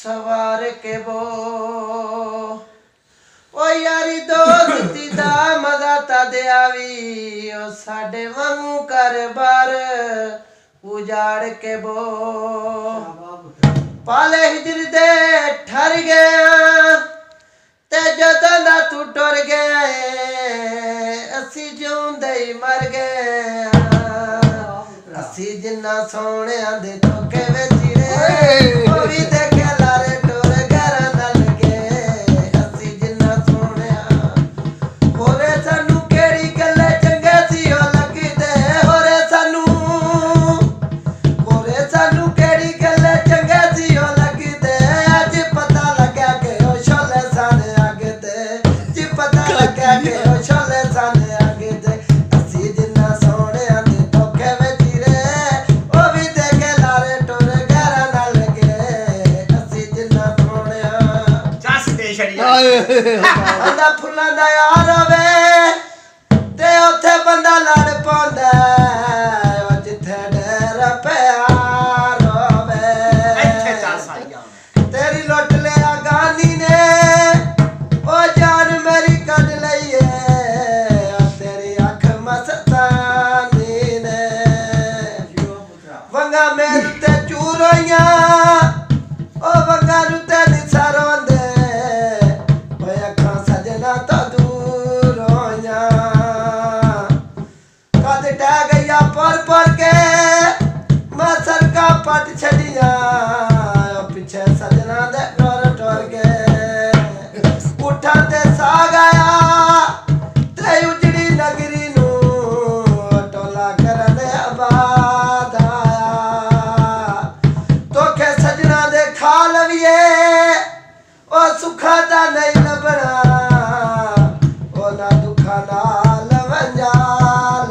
सवार के बो ओ यारी दोस्ती दा मजा तद आवी ओ साडे वांगू कर बार उजाड़ के बो पाले हिजर दे ठर गया ते जदों दा तू टुर गया असी जिउंदे ही मर गए असी जिन्ना सोहणिया दे धोखे विच रे ओ भी देखे लारे टुर घर ना लगे असी जिन्ना सोहणिया होरे सानू केड़ी गल्ले चंगे सी ओ लगदे होरे सानू केड़ी गल्ले चंगे सी ओ लगदे अज पता लग्या कि ओ छोले साने अगदे जी पता लग्या कि ओ छोले साने अगदे असी जिन्ना सोहणिया दे धोखे विच रे ओ भी देखे लारे टुर घर ना लगे असी जिन्ना सोहणिया जस दे छड़िया आंदा फुल्लां दा यार होवे ते उत्थे बंदा लड़ पौंदा ओ जिथे डेरा प्यार होवे ਇੱਥੇ ਚੱਲ ਸਾਈਆਂ तेरी लुट लिया गानी ने ओ जान मेरी कद लईए तेरी अख मस्तानी ने वंगा मेरे ते चूर होइयां ओ वंगा नू ते निसार होंदे ओए अखां सजना तो दूर होइयां कद टह गईया पर के मैं सरका पट छड़िया पिछे सजना दे टोर गए उठा ते साग आया ते उजड़ी नगरी नू टोला करन आबाद आया तोखे सजना दे खा लविए ओ सुखा दा नहीं लभना ओ ना दुखा नाल वंजा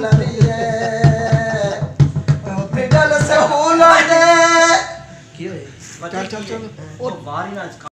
लविए मिडल स्कूल दे चल चल चल ਉਹ ਬਾਹਰ ਹੀ ਨਾ